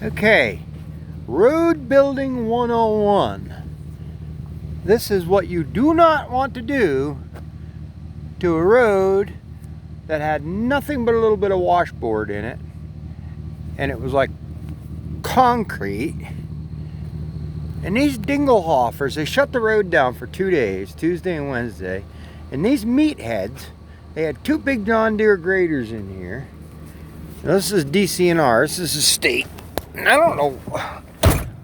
Okay, road building 101. This is what you do not want to do to a road that had nothing but a little bit of washboard in it, and it was like concrete. And these Dinglehoffers, they shut the road down for 2 days, Tuesday and Wednesday, and these meatheads, they had two big John Deere graders in here. Now, this is DCNR, this is a state. And I don't know,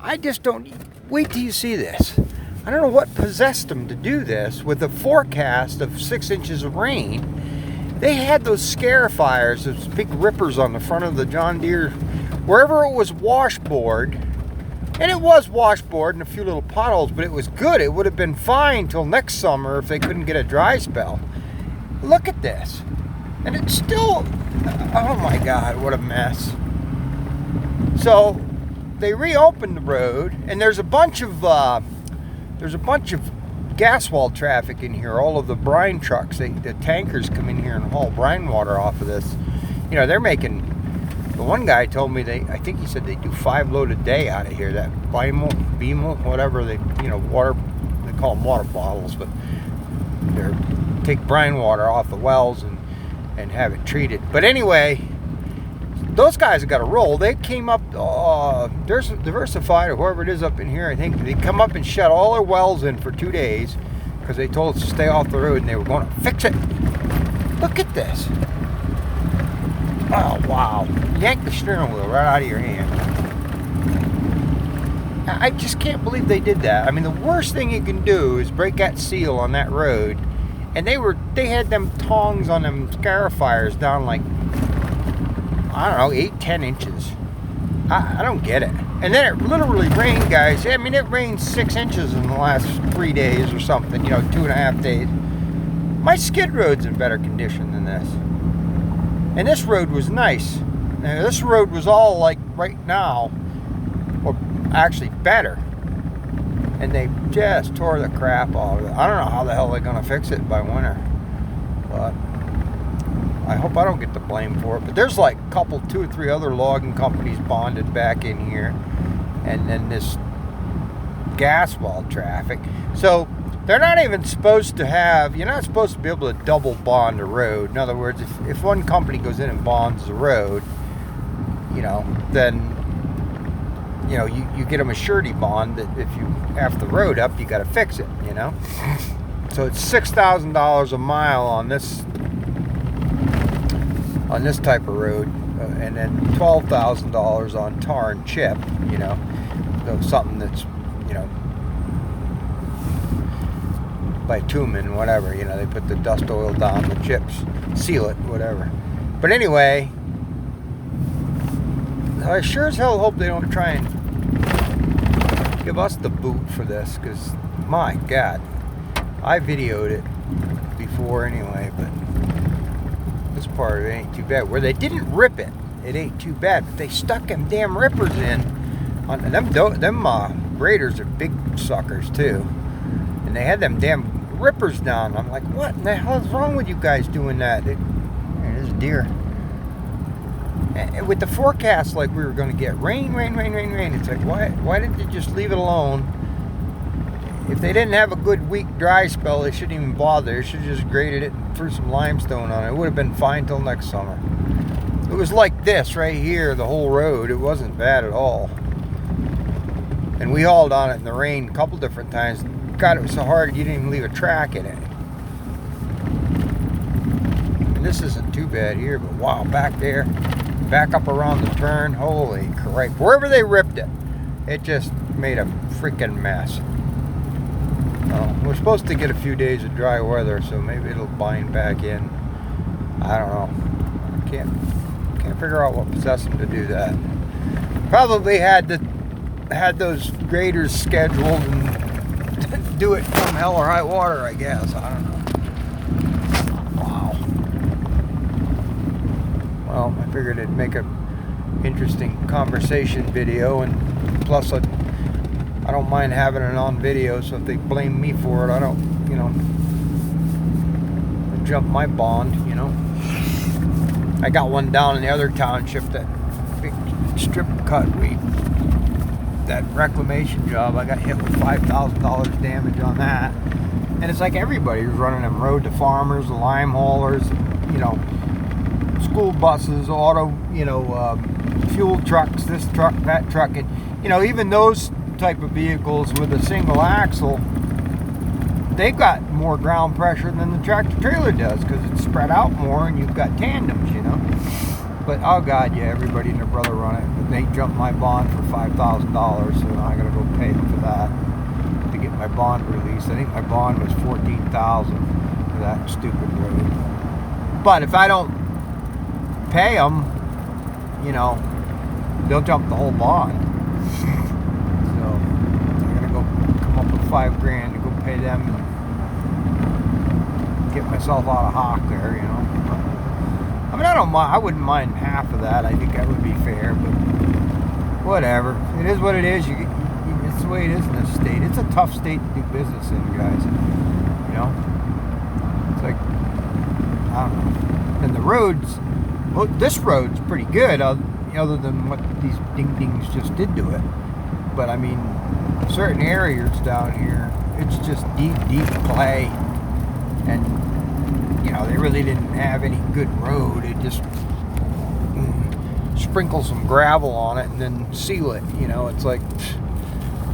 I just don't, wait till you see this. I don't know what possessed them to do this with a forecast of 6 inches of rain. They had those scarifiers, those big rippers on the front of the John Deere, wherever it was washboard, and it was washboard and a few little potholes, but it was good. It would have been fine till next summer if they couldn't get a dry spell. Look at this. And it's still, oh my God, what a mess. So they reopened the road, and there's a bunch of gas well traffic in here. All of the brine trucks, the tankers come in here and haul brine water off of this. You know, they're making, the one guy told me I think he said they do 5 load a day out of here. That BMO, whatever they, water, they call them water bottles, but they take brine water off the wells and have it treated. But anyway, those guys have got to roll. They came up, there's Diversified or whoever it is up in here. I think they come up and shut all their wells in for 2 days because they told us to stay off the road and they were going to fix it. Look at this. Oh, wow. Yank the steering wheel right out of your hand. I just can't believe they did that. I mean, the worst thing you can do is break that seal on that road. And they had them tongs on them scarifiers down like, I don't know, 8-10 inches. I don't get it. And then it literally rained, guys. I mean, it rained 6 inches in the last 3 days or something, 2.5 days. My skid road's in better condition than this. And this road was nice. And this road was all like right now, or actually better. And they just tore the crap off of it. I don't know how the hell they're going to fix it by winter. But I hope I don't get the blame for it. But there's like a couple, 2 or 3 other logging companies bonded back in here. And then this gas well traffic. So they're not even supposed to have, you're not supposed to be able to double bond a road. In other words, if one company goes in and bonds the road, then you get them a surety bond that if you F the road up, you got to fix it, So it's $6,000 a mile on this type of road, and then $12,000 on tar and chip, so something that's, bitumen, whatever, they put the dust oil down the chips, seal it, whatever. But anyway, I sure as hell hope they don't try and give us the boot for this, because my God, I videoed it before anyway, but this part of it ain't too bad. Where they didn't rip it, it ain't too bad, but they stuck them damn rippers in. On them graders are big suckers too, and they had them damn rippers down. I'm like, what in the hell is wrong with you guys doing that? There's a deer. And with the forecast, like we were going to get rain. It's like, why didn't they just leave it alone? If they didn't have a good weak dry spell, they shouldn't even bother. They should have just graded it and threw some limestone on it. It would have been fine till next summer. It was like this right here, the whole road. It wasn't bad at all. And we hauled on it in the rain a couple different times. God, it was so hard you didn't even leave a track in it. And this isn't too bad here, but wow, back there, back up around the turn, holy crap. Wherever they ripped it, it just made a freaking mess. We're supposed to get a few days of dry weather, so maybe it'll bind back in. I don't know. I can't figure out what possessed them to do that. Probably had those graders scheduled and do it come hell or high water, I guess. I don't know. Wow. Well, I figured it'd make a interesting conversation video, and plus I don't mind having it on video, so if they blame me for it, I don't, jump my bond, I got one down in the other township that strip cut that reclamation job. I got hit with $5,000 damage on that. And it's like everybody was running them road to farmers, the lime haulers, you know, school buses, auto, you know, fuel trucks, this truck, that truck, and you know, even those type of vehicles with a single axle, they've got more ground pressure than the tractor trailer does because it's spread out more and you've got tandems, you know. But oh god, yeah, everybody and their brother run it. But they jumped my bond for $5,000, so now I gotta go pay them for that to get my bond released. I think my bond was $14,000 for that stupid road. But if I don't pay them, you know, they'll jump the whole bond. So I gotta go come up with $5,000 to go pay them and get myself out of hock there, you know. I mean, I don't mind. I wouldn't mind half of that. I think that would be fair, but whatever. It is what it is. It's the way it is in this state. It's a tough state to do business in, guys. You know, it's like, I don't know. And the roads. Well, this road's pretty good, other than what these ding-dings just did to it. But I mean, certain areas down here, it's just deep clay, and you know, they really didn't have any good road. It just sprinkle some gravel on it and then seal it. You know, it's like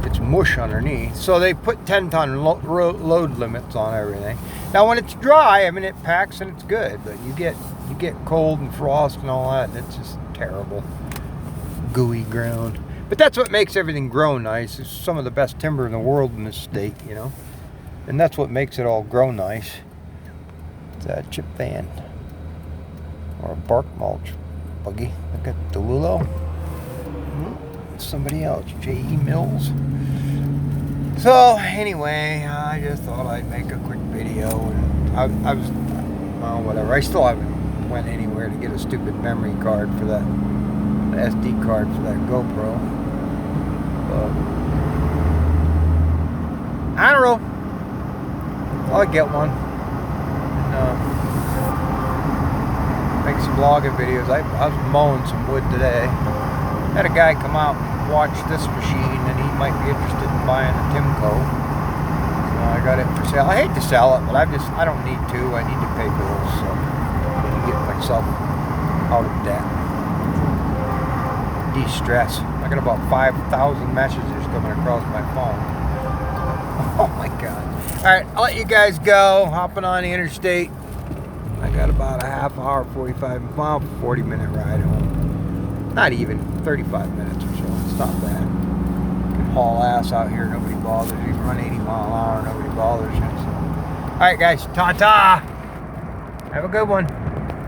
it's mush underneath. So they put 10-ton load limits on everything. Now when it's dry, I mean, it packs and it's good, but you get cold and frost and all that, and it's just terrible, gooey ground. But that's what makes everything grow nice. It's some of the best timber in the world in this state, you know, and that's what makes it all grow nice. It's a chip van or a bark mulch buggy. Look at DeLulo. Somebody else, J.E. Mills. So anyway, I just thought I'd make a quick video, and I was, well, whatever. I still haven't went anywhere to get a stupid memory card for that, the SD card for that GoPro. I don't know. I'll get one. And, make some vlogging videos. I was mowing some wood today. Had a guy come out and watch this machine, and he might be interested in buying a Timco. So I got it for sale. I hate to sell it, but I don't need to. I need to pay bills, so I can get myself out of debt. De-stress. I got about 5,000 messages coming across my phone. Oh my god. Alright, I'll let you guys go. Hopping on the interstate. I got about a half hour, 40-minute ride home. Not even, 35 minutes or so. It's not bad. You can haul ass out here, nobody bothers you. You can run 80 mile an hour, nobody bothers you. So. Alright guys, ta-ta! Have a good one.